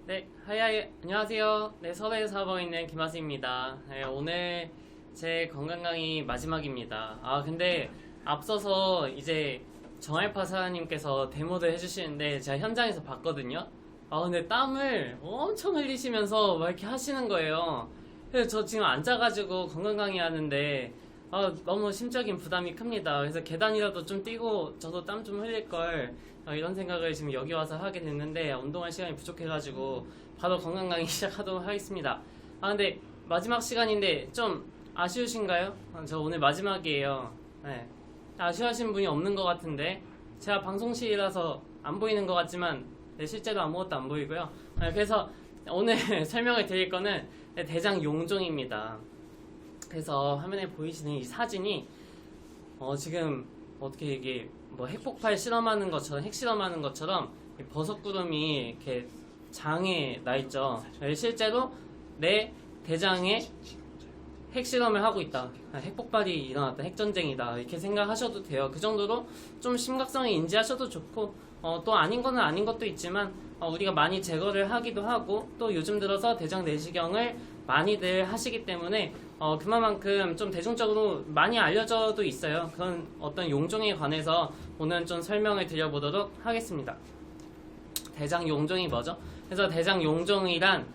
네, 하이, 안녕하세요. 네, 서울에서 하고 있는 김하수입니다. 네, 오늘 제 건강 강의 마지막입니다. 근데 앞서서 이제 정알파 사장님께서 데모를 해주시는데 제가 현장에서 봤거든요. 근데 땀을 엄청 흘리시면서 막 이렇게 하시는 거예요. 그래서 저 지금 앉아가지고 건강 강의 하는데 너무 심적인 부담이 큽니다. 그래서 계단이라도 좀 뛰고 저도 땀 좀 흘릴 걸 이런 생각을 지금 여기 와서 하게 됐는데 운동할 시간이 부족해가지고 바로 건강 강의 시작하도록 하겠습니다. 근데 마지막 시간인데 좀 아쉬우신가요? 저 오늘 마지막이에요. 네. 아쉬워하시는 분이 없는 것 같은데 제가 방송실이라서 안 보이는 것 같지만 실제로 아무것도 안 보이고요. 그래서 오늘 설명을 드릴 거는 대장 용종입니다. 그래서 화면에 보이시는 이 사진이 지금 어떻게 이게 뭐 핵폭발 실험하는 것처럼 핵실험하는 것처럼 버섯구름이 이렇게 장에 나 있죠. 실제로 내 대장에 핵실험을 하고 있다. 핵폭발이 일어났다. 핵전쟁이다. 이렇게 생각하셔도 돼요. 그 정도로 좀 심각성을 인지하셔도 좋고 또 아닌 거는 아닌 것도 있지만 우리가 많이 제거를 하기도 하고 또 요즘 들어서 대장 내시경을 많이들 하시기 때문에 그만큼 좀 대중적으로 많이 알려져도 있어요. 그런 어떤 용종에 관해서 오늘 좀 설명을 드려보도록 하겠습니다. 대장 용종이 뭐죠? 그래서 대장 용종이란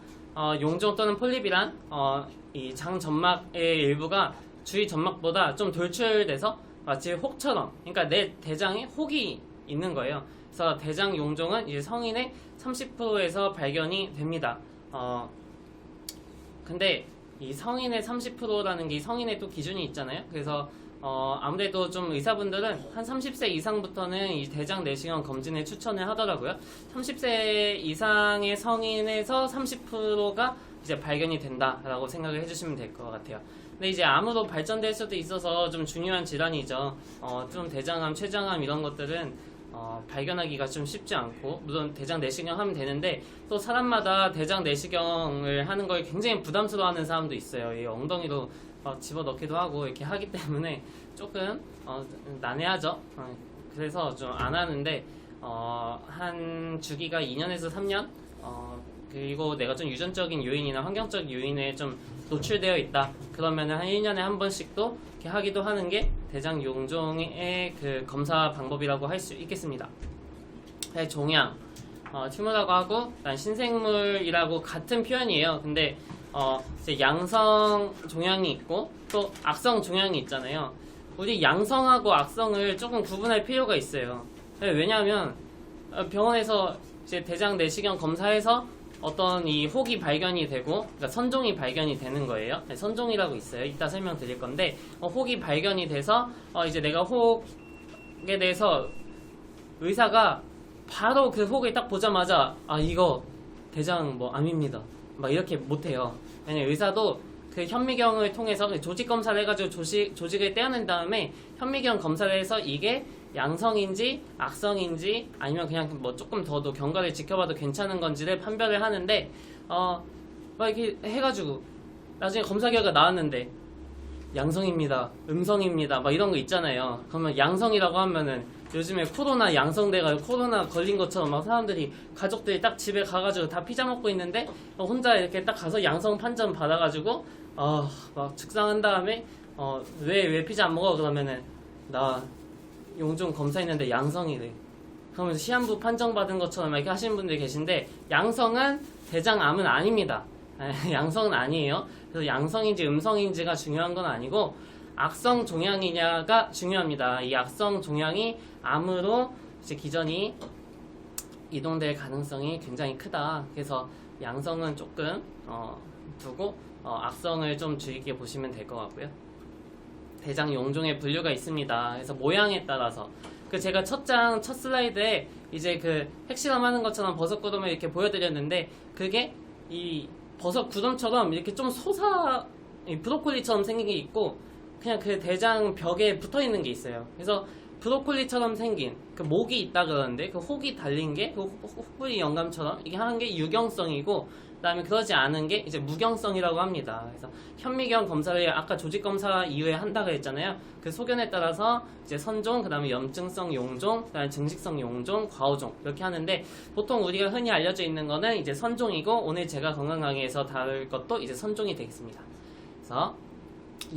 용종 또는 폴립이란 이 장 점막의 일부가 주위 점막보다 좀 돌출돼서 마치 혹처럼, 그러니까 내 대장에 혹이 있는 거예요. 그래서 대장 용종은 이제 성인의 30%에서 발견이 됩니다. 근데 이 성인의 30%라는 게 성인의 또 기준이 있잖아요. 그래서 아무래도 좀 의사분들은 한 30세 이상부터는 이 대장 내시경 검진을 추천을 하더라고요. 30세 이상의 성인에서 30%가 이제 발견이 된다라고 생각을 해주시면 될 것 같아요. 근데 이제 암으로 발전될 수도 있어서 좀 중요한 질환이죠. 좀 대장암, 췌장암 이런 것들은 발견하기가 좀 쉽지 않고, 물론 대장 내시경 하면 되는데 또 사람마다 대장 내시경을 하는 걸 굉장히 부담스러워하는 사람도 있어요. 이 엉덩이로 집어넣기도 하고 이렇게 하기 때문에 조금 난해하죠. 그래서 좀 안 하는데 한 주기가 2년에서 3년 그리고 내가 좀 유전적인 요인이나 환경적 요인에 좀 노출되어 있다. 그러면은 한 1년에 한 번씩도 이렇게 하기도 하는 게 대장 용종의 그 검사 방법이라고 할 수 있겠습니다. 종양, 튜머라고 하고 난 신생물이라고 같은 표현이에요. 근데 이제 양성 종양이 있고 또 악성 종양이 있잖아요. 우리 양성하고 악성을 조금 구분할 필요가 있어요. 왜냐하면 병원에서 이제 대장 내시경 검사해서 어떤 이 혹이 발견이 되고, 그러니까 선종이 발견이 되는 거예요. 선종이라고 있어요. 이따 설명드릴 건데, 혹이 발견이 돼서 이제 내가 혹에 대해서 의사가 바로 그 혹을 딱 보자마자 이거 대장 암입니다. 막 이렇게 못해요. 왜냐면 의사도 그 현미경을 통해서 조직 검사를 해가지고 조직을 떼어낸 다음에 현미경 검사를 해서 이게 양성인지 악성인지 아니면 그냥 조금 더도 경과를 지켜봐도 괜찮은 건지를 판별을 하는데 막 이렇게 해가지고 나중에 검사 결과 나왔는데 양성입니다, 음성입니다, 막 이런 거 있잖아요. 그러면 양성이라고 하면은 요즘에 코로나 양성돼가지고 코로나 걸린 것처럼 막 사람들이 가족들이 딱 집에 가가지고 다 피자 먹고 있는데 혼자 이렇게 딱 가서 양성 판정 받아가지고 막 죽상한 다음에 왜 피자 안 먹어? 그러면은 나 용종 검사했는데 양성이래. 그러면서 시한부 판정받은 것처럼 이렇게 하시는 분들이 계신데 양성은 대장암은 아닙니다. 양성은 아니에요. 그래서 양성인지 음성인지가 중요한 건 아니고 악성 종양이냐가 중요합니다. 이 악성 종양이 암으로 이제 기전이 이동될 가능성이 굉장히 크다. 그래서 양성은 조금 두고 악성을 좀 주의 깊게 보시면 될 것 같고요. 대장 용종의 분류가 있습니다. 그래서 모양에 따라서 제가 첫 슬라이드에 이제 그 핵실험하는 것처럼 버섯 구름을 이렇게 보여드렸는데 그게 이 버섯 구름처럼 이렇게 좀 브로콜리처럼 생긴 게 있고 그냥 그 대장 벽에 붙어 있는 게 있어요. 그래서 브로콜리처럼 생긴 그 목이 있다 그러는데 그 혹이 달린 게 그 혹부리 영감처럼 이게 하는 게 유경성이고 그다음에 그러지 않은 게 이제 무경성이라고 합니다. 그래서 현미경 검사를 아까 조직 검사 이후에 한다고 했잖아요. 그 소견에 따라서 이제 선종, 그다음에 염증성 용종, 그다음에 증식성 용종, 과호종 이렇게 하는데 보통 우리가 흔히 알려져 있는 거는 이제 선종이고 오늘 제가 건강 강의에서 다룰 것도 이제 선종이 되겠습니다. 그래서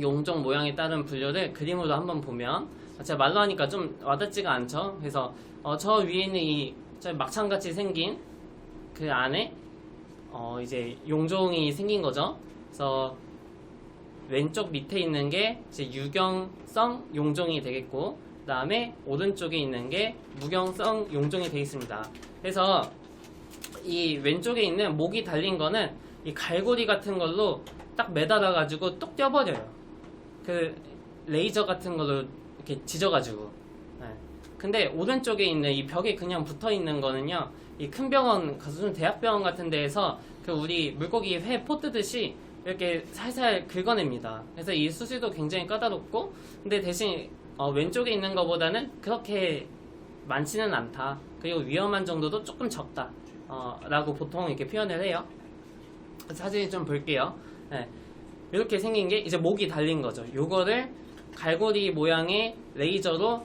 용종 모양에 따른 분류를 그림으로 한번 보면 제가 말로 하니까 좀 와닿지가 않죠. 그래서 저 위에 있는 이 막창같이 생긴 그 안에 이제 용종이 생긴 거죠. 그래서 왼쪽 밑에 있는 게 이제 유경성 용종이 되겠고, 그 다음에 오른쪽에 있는 게 무경성 용종이 되겠습니다. 그래서 이 왼쪽에 있는 목이 달린 거는 이 갈고리 같은 걸로 딱 매달아가지고 뚝 떼어버려요. 그 레이저 같은 걸로 이렇게 지져가지고. 네. 근데 오른쪽에 있는 이 벽에 그냥 붙어 있는 거는요, 이 큰 병원, 무슨 대학병원 같은 데에서 그 우리 물고기 회 포 뜨듯이 이렇게 살살 긁어냅니다. 그래서 이 수술도 굉장히 까다롭고, 근데 대신 왼쪽에 있는 것보다는 그렇게 많지는 않다. 그리고 위험한 정도도 조금 적다. 라고 보통 이렇게 표현을 해요. 사진 좀 볼게요. 네. 이렇게 생긴 게 이제 목이 달린 거죠. 요거를 갈고리 모양의 레이저로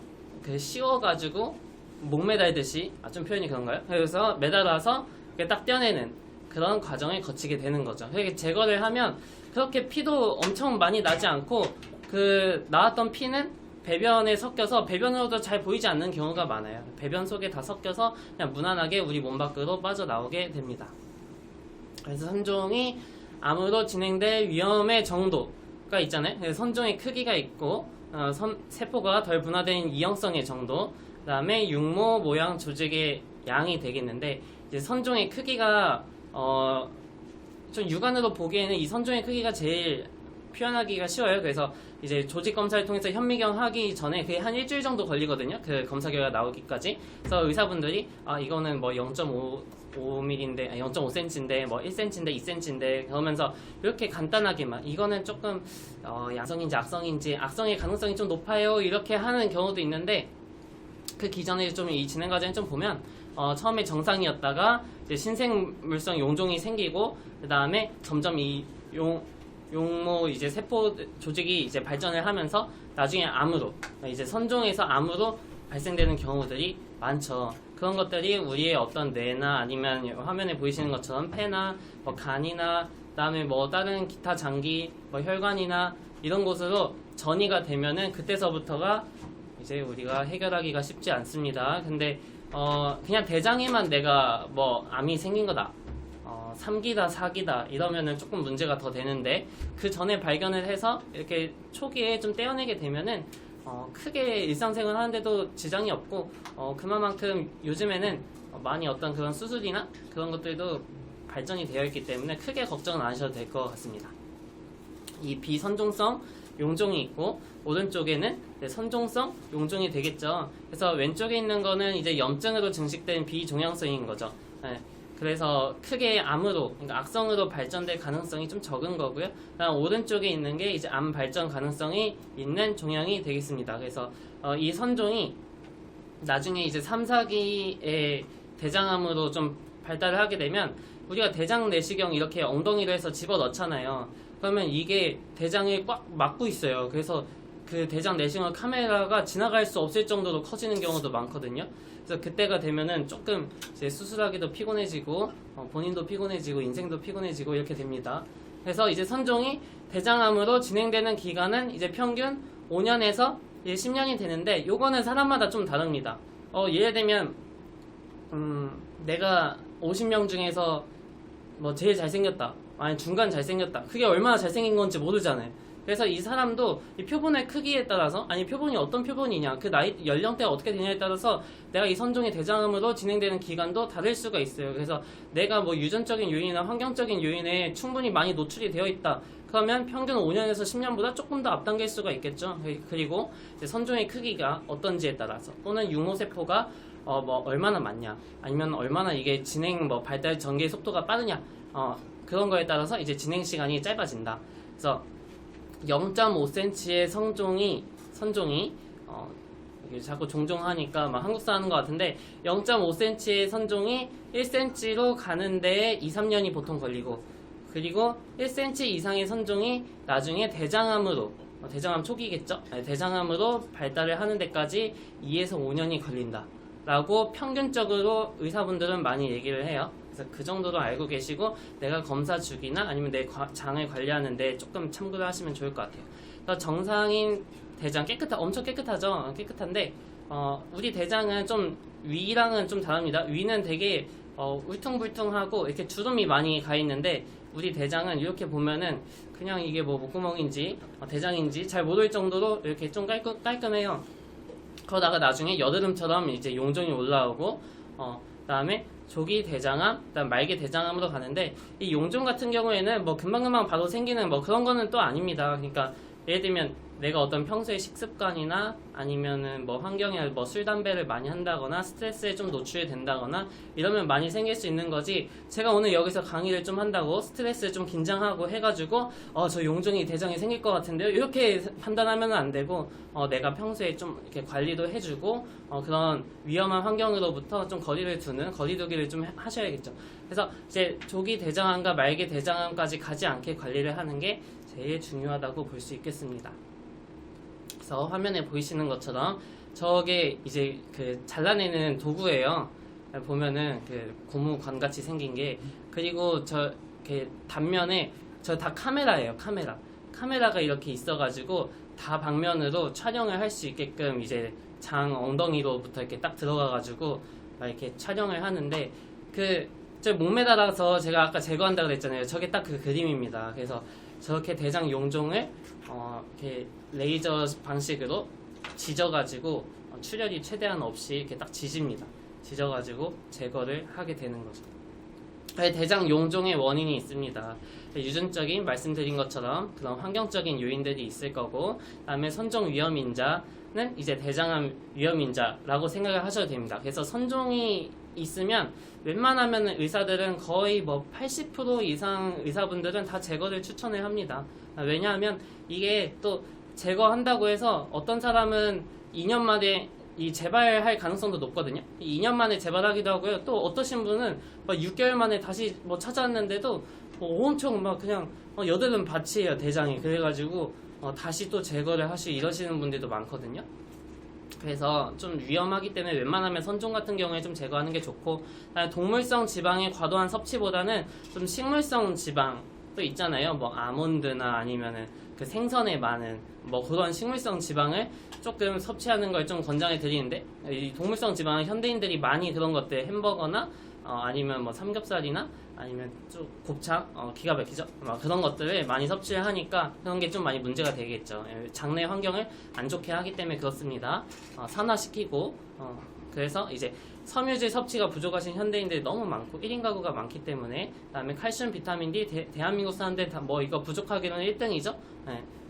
씌워가지고 목 매달듯이, 좀 표현이 그런가요? 그래서 매달아서 이렇게 딱 떼어내는 그런 과정을 거치게 되는 거죠. 이렇게 제거를 하면 그렇게 피도 엄청 많이 나지 않고 그 나왔던 피는 배변에 섞여서 배변으로도 잘 보이지 않는 경우가 많아요. 배변 속에 다 섞여서 그냥 무난하게 우리 몸 밖으로 빠져나오게 됩니다. 그래서 선종이 암으로 진행될 위험의 정도가 있잖아요. 그래서 선종의 크기가 있고 세포가 덜 분화된 이형성의 정도, 그 다음에 육모 모양 조직의 양이 되겠는데, 이제 선종의 크기가 좀 육안으로 보기에는 이 선종의 크기가 제일 표현하기가 쉬워요. 그래서 이제 조직 검사를 통해서 현미경 하기 전에 그게 한 일주일 정도 걸리거든요. 그 검사 결과 나오기까지. 그래서 의사분들이 이거는 뭐 0.5mm인데 0.5cm인데 뭐 1cm인데 2cm인데 그러면서 이렇게 간단하게만, 이거는 조금 양성인지 악성인지, 악성의 가능성이 좀 높아요, 이렇게 하는 경우도 있는데, 그 기전에 좀 이 진행 과정을 좀 보면 처음에 정상이었다가 이제 신생물성 용종이 생기고, 그 다음에 점점 이 용모 이제 세포 조직이 이제 발전을 하면서 나중에 암으로, 이제 선종에서 암으로 발생되는 경우들이 많죠. 그런 것들이 우리의 어떤 뇌나 아니면 화면에 보이시는 것처럼 폐나 뭐 간이나 그다음에 뭐 다른 기타 장기, 뭐 혈관이나 이런 곳으로 전이가 되면은 그때서부터가 이제 우리가 해결하기가 쉽지 않습니다. 근데 그냥 대장에만 내가 뭐 암이 생긴 거다, 3기다 4기다 이러면은 조금 문제가 더 되는데, 그 전에 발견을 해서 이렇게 초기에 좀 떼어내게 되면은 크게 일상생활 하는데도 지장이 없고, 그만큼 요즘에는 많이 어떤 그런 수술이나 그런 것들도 발전이 되어 있기 때문에 크게 걱정은 안 하셔도 될 것 같습니다. 이 비선종성 용종이 있고 오른쪽에는 선종성 용종이 되겠죠. 그래서 왼쪽에 있는 거는 이제 염증으로 증식된 비종양성인 거죠. 네. 그래서 크게 암으로, 그러니까 악성으로 발전될 가능성이 좀 적은 거고요. 그다음 오른쪽에 있는 게 이제 암 발전 가능성이 있는 종양이 되겠습니다. 그래서 이 선종이 나중에 이제 3, 4기의 대장암으로 좀 발달을 하게 되면 우리가 대장 내시경 이렇게 엉덩이로 해서 집어 넣잖아요. 그러면 이게 대장을 꽉 막고 있어요. 그래서 그 대장 내시경 카메라가 지나갈 수 없을 정도로 커지는 경우도 많거든요. 그래서 그때가 되면은 조금 이제 수술하기도 피곤해지고 본인도 피곤해지고 인생도 피곤해지고 이렇게 됩니다. 그래서 이제 선종이 대장암으로 진행되는 기간은 이제 평균 5년에서 10년이 되는데, 요거는 사람마다 좀 다릅니다. 예를 들면 내가 50명 중에서 뭐 제일 잘생겼다, 아니 중간 잘생겼다, 그게 얼마나 잘생긴 건지 모르잖아요. 그래서 이 사람도 이 표본의 크기에 따라서, 아니 표본이 어떤 표본이냐, 그 나이 연령대가 어떻게 되냐에 따라서 내가 이 선종의 대장암으로 진행되는 기간도 다를 수가 있어요. 그래서 내가 뭐 유전적인 요인이나 환경적인 요인에 충분히 많이 노출이 되어 있다, 그러면 평균 5년에서 10년보다 조금 더 앞당길 수가 있겠죠. 그리고 이제 선종의 크기가 어떤지에 따라서, 또는 육모세포가 뭐 얼마나 많냐, 아니면 얼마나 이게 진행 뭐 발달 전개 속도가 빠르냐, 그런 거에 따라서 이제 진행 시간이 짧아진다. 그래서 0.5cm의 선종이 자꾸 종종 하니까 막 한국사 하는 것 같은데 0.5cm의 선종이 1cm로 가는데 2, 3년이 보통 걸리고 그리고 1cm 이상의 선종이 나중에 대장암으로 대장암 초기겠죠? 대장암으로 발달을 하는 데까지 2에서 5년이 걸린다 라고 평균적으로 의사분들은 많이 얘기를 해요. 그래서 그 정도로 알고 계시고 내가 검사 주기나 아니면 내 장을 관리하는데 조금 참고를 하시면 좋을 것 같아요. 그래서 정상인 대장 엄청 깨끗하죠? 깨끗한데 우리 대장은 좀 위랑은 좀 다릅니다. 위는 되게 울퉁불퉁하고 이렇게 주름이 많이 가 있는데 우리 대장은 이렇게 보면은 그냥 이게 뭐 목구멍인지 대장인지 잘 모를 정도로 이렇게 좀 깔끔해요. 그러다가 나중에 여드름처럼 이제 용종이 올라오고 그다음에 조기 대장암, 그다음 말기 대장암으로 가는데 이 용종 같은 경우에는 뭐 금방금방 바로 생기는 뭐 그런 거는 또 아닙니다. 그러니까 예를 들면 내가 어떤 평소에 식습관이나 아니면은 뭐 환경에 뭐 술, 담배를 많이 한다거나 스트레스에 좀 노출이 된다거나 이러면 많이 생길 수 있는 거지 제가 오늘 여기서 강의를 좀 한다고 스트레스를 좀 긴장하고 해가지고 저 용종이 대장이 생길 것 같은데요 이렇게 판단하면 안 되고 내가 평소에 좀 이렇게 관리도 해주고 그런 위험한 환경으로부터 좀 거리두기를 좀 하셔야겠죠. 그래서 이제 조기 대장암과 말기 대장암까지 가지 않게 관리를 하는 게 제일 중요하다고 볼 수 있겠습니다. 그래서 화면에 보이시는 것처럼 저게 이제 그 잘라내는 도구예요. 보면은 그 고무관 같이 생긴 게 그리고 저 이렇게 단면에 저 다 카메라예요. 카메라가 이렇게 있어가지고 다 방면으로 촬영을 할 수 있게끔 이제 장 엉덩이로부터 이렇게 딱 들어가가지고 막 이렇게 촬영을 하는데 저 목매달아서 제가 아까 제거한다고 그랬잖아요. 저게 딱 그 그림입니다. 그래서 저렇게 대장 용종을 이렇게 레이저 방식으로 지져가지고 출혈이 최대한 없이 이렇게 딱 지져가지고 제거를 하게 되는 거죠. 대장 용종의 원인이 있습니다. 유전적인 말씀드린 것처럼 그런 환경적인 요인들이 있을 거고, 그다음에 선종 위험인자는 이제 대장암 위험인자라고 생각을 하셔도 됩니다. 그래서 선종이 있으면 웬만하면 의사들은 거의 뭐 80% 이상 의사분들은 다 제거를 추천을 합니다. 왜냐하면 이게 또 제거한다고 해서 어떤 사람은 2년 만에 이 재발할 가능성도 높거든요. 2년 만에 재발하기도 하고요. 또 어떠신 분은 막 6개월 만에 다시 뭐 찾아왔는데도 엄청 막 그냥 여드름 받치예요, 대장이. 그래가지고 다시 또 제거를 하시고 이러시는 분들도 많거든요. 그래서 좀 위험하기 때문에 웬만하면 선종 같은 경우에 좀 제거하는 게 좋고, 동물성 지방의 과도한 섭취보다는 좀 식물성 지방도 있잖아요. 뭐 아몬드나 아니면은 그 생선에 많은 뭐 그런 식물성 지방을 조금 섭취하는 걸 좀 권장해 드리는데, 이 동물성 지방은 현대인들이 많이 그런 것들 햄버거나 아니면 뭐 삼겹살이나 아니면 좀 곱창 기가 막히죠. 그런 것들을 많이 섭취를 하니까 그런 게 좀 많이 문제가 되겠죠. 장내 환경을 안 좋게 하기 때문에 그렇습니다. 산화시키고 그래서 이제 섬유질 섭취가 부족하신 현대인들이 너무 많고 1인 가구가 많기 때문에, 그다음에 칼슘, 비타민 D 대한민국 사람들 다 뭐 이거 부족하기로는 1등이죠.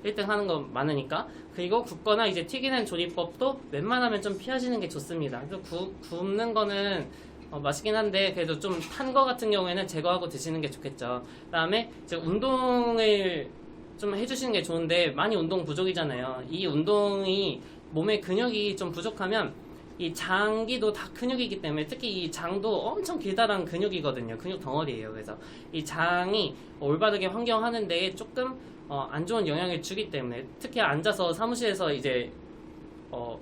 1등 하는 거 많으니까. 그리고 굽거나 이제 튀기는 조리법도 웬만하면 좀 피하시는 게 좋습니다. 굽는 거는 맛있긴 한데 그래도 좀 탄 거 같은 경우에는 제거하고 드시는 게 좋겠죠. 그다음에 이제 운동을 좀 해주시는 게 좋은데 많이 운동 부족이잖아요. 이 운동이 몸에 근육이 좀 부족하면 이 장기도 다 근육이기 때문에, 특히 이 장도 엄청 길다란 근육이거든요. 근육 덩어리예요. 그래서 이 장이 올바르게 환경하는 데에 조금 안 좋은 영향을 주기 때문에, 특히 앉아서 사무실에서 이제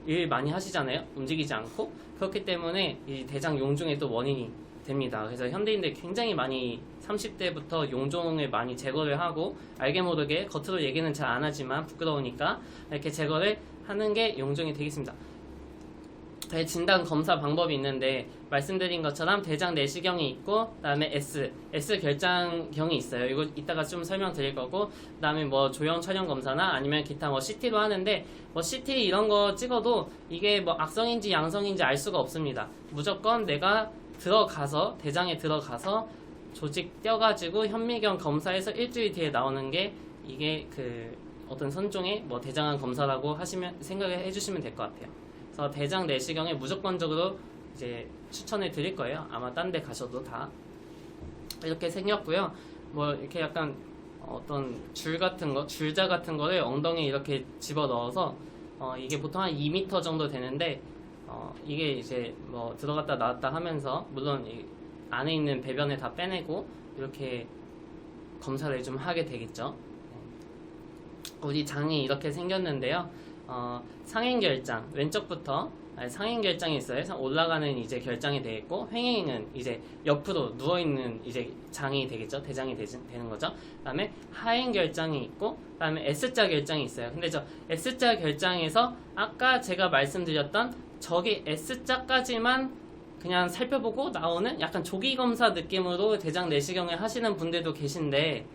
일 많이 하시잖아요. 움직이지 않고. 그렇기 때문에 이 대장 용종의 또 원인이 됩니다. 그래서 현대인들 굉장히 많이 30대부터 용종을 많이 제거를 하고, 알게 모르게 겉으로 얘기는 잘 안 하지만 부끄러우니까 이렇게 제거를 하는 게 용종이 되겠습니다. 진단 검사 방법이 있는데, 말씀드린 것처럼 대장 내시경이 있고, 그다음에 S 결장경이 있어요. 이거 이따가 좀 설명드릴 거고, 그다음에 뭐 조형 촬영 검사나 아니면 기타 뭐 CT로 하는데, 뭐 CT 이런 거 찍어도 이게 뭐 악성인지 양성인지 알 수가 없습니다. 무조건 내가 대장에 들어가서 조직 떼어가지고 현미경 검사해서 일주일 뒤에 나오는 게 이게 그 어떤 선종의 뭐 대장암 검사라고 생각을 해주시면 될 것 같아요. 그래서 대장 내시경에 무조건적으로 이제 추천을 드릴 거예요. 아마 딴 데 가셔도 다 이렇게 생겼고요. 뭐 이렇게 약간 어떤 줄자 같은 거를 엉덩이에 이렇게 집어 넣어서 이게 보통 한 2m 정도 되는데 이게 이제 뭐 들어갔다 나왔다 하면서 물론 이 안에 있는 배변을 다 빼내고 이렇게 검사를 좀 하게 되겠죠. 우리 장이 이렇게 생겼는데요. 상행결장 왼쪽부터 상행결장이 있어요. 올라가는 이제 결장이 되겠고, 횡행은 이제 옆으로 누워있는 이제 장이 되겠죠. 대장이 되는 거죠. 그 다음에 하행결장이 있고, 그 다음에 S자 결장이 있어요. 근데 저 S자 결장에서 아까 제가 말씀드렸던 저기 S자까지만 그냥 살펴보고 나오는 약간 조기검사 느낌으로 대장 내시경을 하시는 분들도 계신데,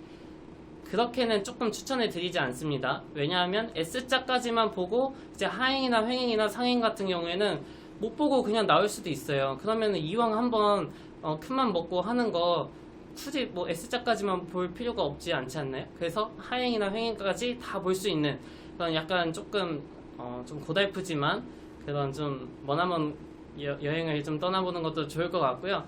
그렇게는 조금 추천해 드리지 않습니다. 왜냐하면 S자까지만 보고 이제 하행이나 횡행이나 상행 같은 경우에는 못 보고 그냥 나올 수도 있어요. 그러면 이왕 한번 큰맘 먹고 하는 거 굳이 뭐 S자까지만 볼 필요가 없지 않지 않나요? 그래서 하행이나 횡행까지 다 볼 수 있는 그런 약간 조금 좀 고달프지만 그런 좀 머나먼 여행을 좀 떠나보는 것도 좋을 것 같고요.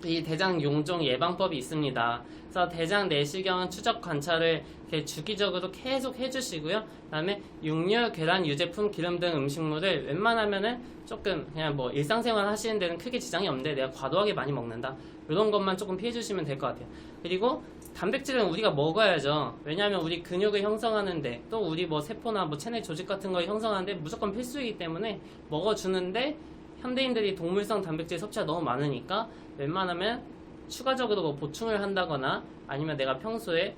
이 대장 용종 예방법이 있습니다. 그래서 대장 내시경 추적 관찰을 이렇게 주기적으로 계속 해주시고요. 그다음에 육류, 계란, 유제품, 기름 등 음식물을 웬만하면은 조금 그냥 뭐 일상생활 하시는 데는 크게 지장이 없는데 내가 과도하게 많이 먹는다. 이런 것만 조금 피해 주시면 될 것 같아요. 그리고 단백질은 우리가 먹어야죠. 왜냐하면 우리 근육을 형성하는데 또 우리 뭐 세포나 뭐 체내 조직 같은 걸 형성하는데 무조건 필수이기 때문에 먹어주는데 현대인들이 동물성 단백질 섭취가 너무 많으니까 웬만하면 추가적으로 뭐 보충을 한다거나 아니면 내가 평소에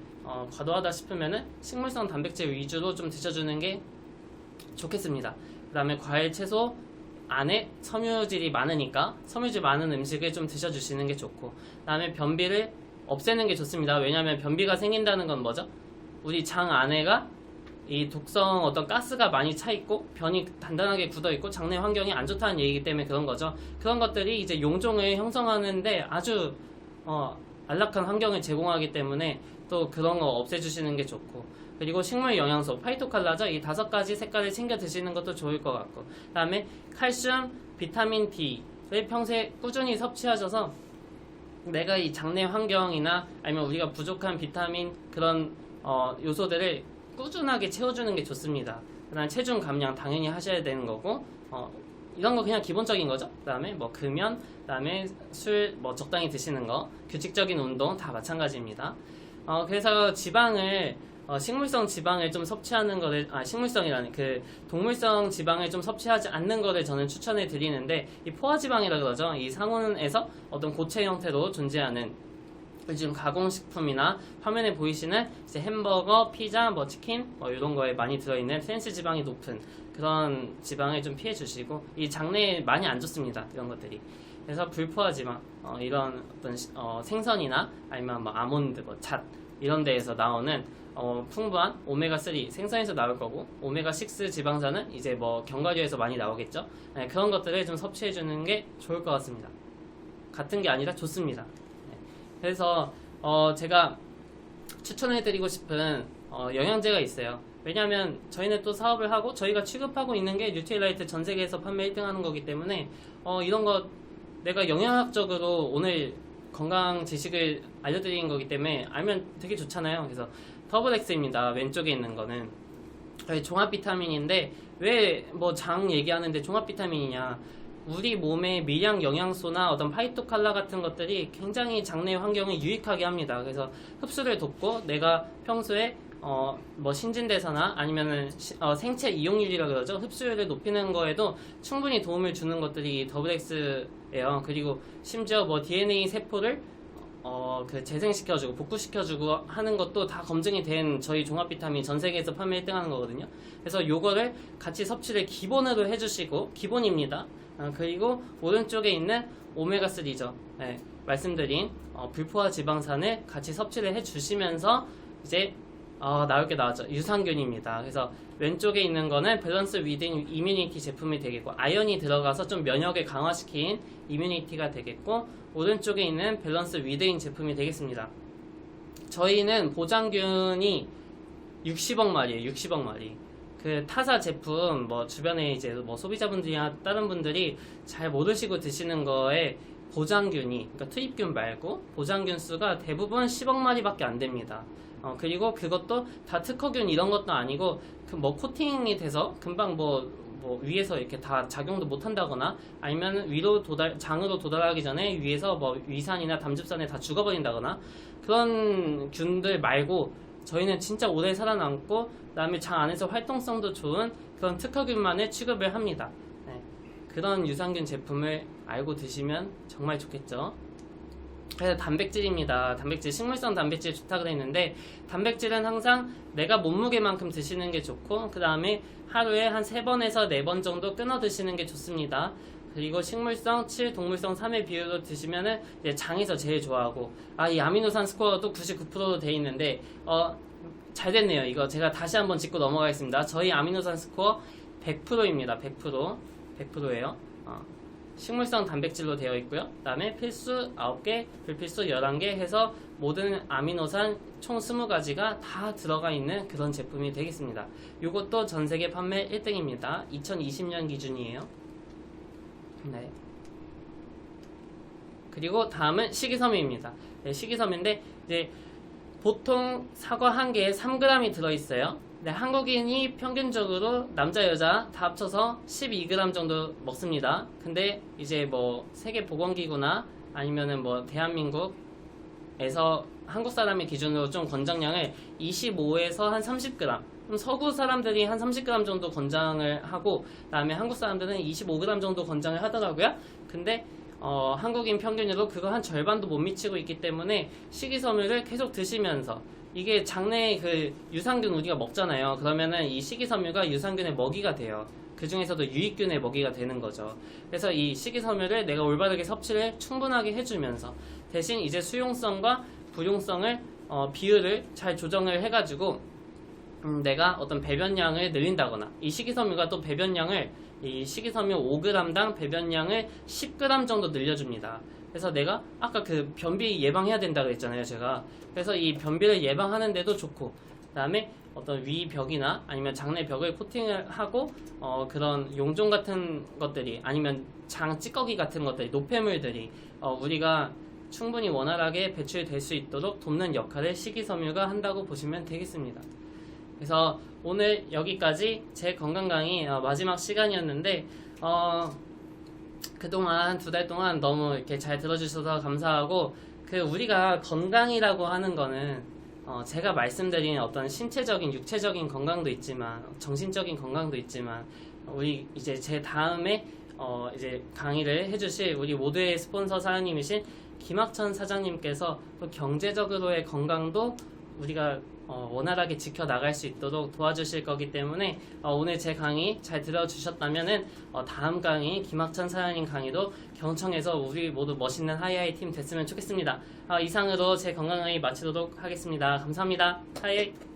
과도하다 싶으면은 식물성 단백질 위주로 좀 드셔주는 게 좋겠습니다. 그 다음에 과일, 채소 안에 섬유질이 많으니까 섬유질 많은 음식을 좀 드셔주시는 게 좋고, 그 다음에 변비를 없애는 게 좋습니다. 왜냐하면 변비가 생긴다는 건 뭐죠? 우리 장 안에가 이 독성 어떤 가스가 많이 차 있고 변이 단단하게 굳어 있고 장내 환경이 안 좋다는 얘기이기 때문에 그런 거죠. 그런 것들이 이제 용종을 형성하는데 아주 안락한 환경을 제공하기 때문에 또 그런 거 없애주시는 게 좋고, 그리고 식물 영양소 파이토칼라죠. 이 5가지 색깔을 챙겨 드시는 것도 좋을 것 같고, 그 다음에 칼슘, 비타민 D를 평소에 꾸준히 섭취하셔서 내가 이 장내 환경이나 아니면 우리가 부족한 비타민 그런 요소들을 꾸준하게 채워주는 게 좋습니다. 그 다음에 체중 감량 당연히 하셔야 되는 거고, 이런 거 그냥 기본적인 거죠. 그 다음에 뭐 금연, 그 다음에 술 뭐 적당히 드시는 거, 규칙적인 운동 다 마찬가지입니다. 그래서 지방을 식물성 지방을 좀 섭취하는 거를 식물성이라는 그 동물성 지방을 좀 섭취하지 않는 거를 저는 추천해 드리는데, 이 포화지방이라 그러죠. 이 상온에서 어떤 고체 형태로 존재하는 요즘 가공식품이나 화면에 보이시는 이제 햄버거, 피자, 뭐 치킨 뭐 이런 거에 많이 들어있는 트랜스 지방이 높은 그런 지방을 좀 피해 주시고, 이 장내에 많이 안 좋습니다. 이런 것들이. 그래서 불포화 지방 이런 어떤 생선이나 아니면 뭐 아몬드, 뭐 잣 이런 데에서 나오는 풍부한 오메가3 생선에서 나올 거고, 오메가6 지방산은 이제 뭐 견과류에서 많이 나오겠죠. 네, 그런 것들을 좀 섭취해 주는 게 좋을 것 같습니다. 같은 게 아니라 좋습니다. 그래서 제가 추천해드리고 싶은 영양제가 있어요. 왜냐하면 저희는 또 사업을 하고 저희가 취급하고 있는 게 뉴트리라이트 전 세계에서 판매 1등 하는 거기 때문에 이런 거 내가 영양학적으로 오늘 건강 지식을 알려드리는 거기 때문에 알면 되게 좋잖아요. 그래서 더블 X입니다. 왼쪽에 있는 거는 종합 비타민인데, 왜 뭐 장 얘기하는데 종합 비타민이냐, 우리 몸의 미량 영양소나 어떤 파이토칼라 같은 것들이 굉장히 장내 환경을 유익하게 합니다. 그래서 흡수를 돕고 내가 평소에 뭐 신진대사나 아니면은 생체 이용률이라 그러죠. 흡수율을 높이는 거에도 충분히 도움을 주는 것들이 더블 X예요. 그리고 심지어 뭐 DNA 세포를 그 재생시켜주고 복구시켜주고 하는 것도 다 검증이 된 저희 종합 비타민 전 세계에서 판매 1등 하는 거거든요. 그래서 요거를 같이 섭취를 기본으로 해주시고, 기본입니다. 그리고 오른쪽에 있는 오메가3죠. 네, 말씀드린 불포화 지방산을 같이 섭취를 해주시면서 이제 나올 게 나왔죠. 유산균입니다. 그래서 왼쪽에 있는 거는 밸런스 위든 이뮤니티 제품이 되겠고, 아연이 들어가서 좀 면역을 강화시킨 이뮤니티가 되겠고, 오른쪽에 있는 밸런스 위드인 제품이 되겠습니다. 저희는 보장균이 60억 마리예요. 60억 마리. 그 타사 제품 뭐 주변에 이제 뭐 소비자분들이나 다른 분들이 잘 모르시고 드시는 거에 보장균이, 그러니까 투입균 말고 보장균 수가 대부분 10억 마리밖에 안 됩니다. 그리고 그것도 다 특허균 이런 것도 아니고 그 뭐 코팅이 돼서 금방 뭐 위에서 이렇게 다 작용도 못 한다거나 아니면 장으로 도달하기 전에 위에서 뭐 위산이나 담즙산에 다 죽어버린다거나 그런 균들 말고 저희는 진짜 오래 살아남고 그다음에 장 안에서 활동성도 좋은 그런 특허균만을 취급을 합니다. 네. 그런 유산균 제품을 알고 드시면 정말 좋겠죠. 그래서 단백질입니다. 단백질, 식물성 단백질 좋다 그랬는데 단백질은 항상 내가 몸무게만큼 드시는 게 좋고 그 다음에 하루에 한 3번에서 4번 정도 끊어 드시는 게 좋습니다. 그리고 식물성 7, 동물성 3의 비율로 드시면은 이제 장에서 제일 좋아하고 이 아미노산 스코어도 99%로 돼 있는데 잘 됐네요. 이거 제가 다시 한번 짚고 넘어가겠습니다. 저희 아미노산 스코어 100%입니다. 100%예요. 식물성 단백질로 되어 있고요. 그 다음에 필수 9개, 불필수 11개 해서 모든 아미노산 총 20가지가 다 들어가 있는 그런 제품이 되겠습니다. 이것도 전세계 판매 1등입니다. 2020년 기준이에요. 네. 그리고 다음은 식이섬유입니다. 네, 식이섬유인데 이제 보통 사과 한 개에 3g이 들어있어요. 네, 한국인이 평균적으로 남자 여자 다 합쳐서 12g 정도 먹습니다. 근데 이제 뭐 세계보건기구나 아니면은 뭐 대한민국에서 한국 사람의 기준으로 좀 권장량을 25에서 한 30g. 그럼 서구 사람들이 한 30g 정도 권장을 하고 그다음에 한국 사람들은 25g 정도 권장을 하더라고요. 근데 한국인 평균으로 그거 한 절반도 못 미치고 있기 때문에 식이섬유를 계속 드시면서 이게 장내에 그 유산균 우리가 먹잖아요. 그러면은 이 식이섬유가 유산균의 먹이가 돼요. 그 중에서도 유익균의 먹이가 되는 거죠. 그래서 이 식이섬유를 내가 올바르게 섭취를 충분하게 해주면서 대신 이제 수용성과 부용성을 비율을 잘 조정을 해가지고 내가 어떤 배변량을 늘린다거나 이 식이섬유가 또 배변량을 이 식이섬유 5g당 배변량을 10g 정도 늘려줍니다. 그래서 내가 아까 그 변비 예방해야 된다 그랬잖아요, 제가. 그래서 이 변비를 예방하는데도 좋고, 그 다음에 어떤 위벽이나 아니면 장내벽을 코팅을 하고, 그런 용종 같은 것들이 아니면 장 찌꺼기 같은 것들이, 노폐물들이 우리가 충분히 원활하게 배출될 수 있도록 돕는 역할을 식이섬유가 한다고 보시면 되겠습니다. 그래서 오늘 여기까지 제 건강 강의 마지막 시간이었는데 그동안 2달 동안 너무 이렇게 잘 들어주셔서 감사하고 우리가 건강이라고 하는 거는 제가 말씀드린 어떤 신체적인 육체적인 건강도 있지만 정신적인 건강도 있지만 우리 이제 제 다음에 이제 강의를 해주실 우리 모두의 스폰서 사장님이신 김학천 사장님께서 또 경제적으로의 건강도 우리가 원활하게 지켜나갈 수 있도록 도와주실 거기 때문에 오늘 제 강의 잘 들어주셨다면은 다음 강의 김학천 사장님 강의도 경청해서 우리 모두 멋있는 하이하이 팀 됐으면 좋겠습니다. 이상으로 제 건강 강의 마치도록 하겠습니다. 감사합니다. 하이하이.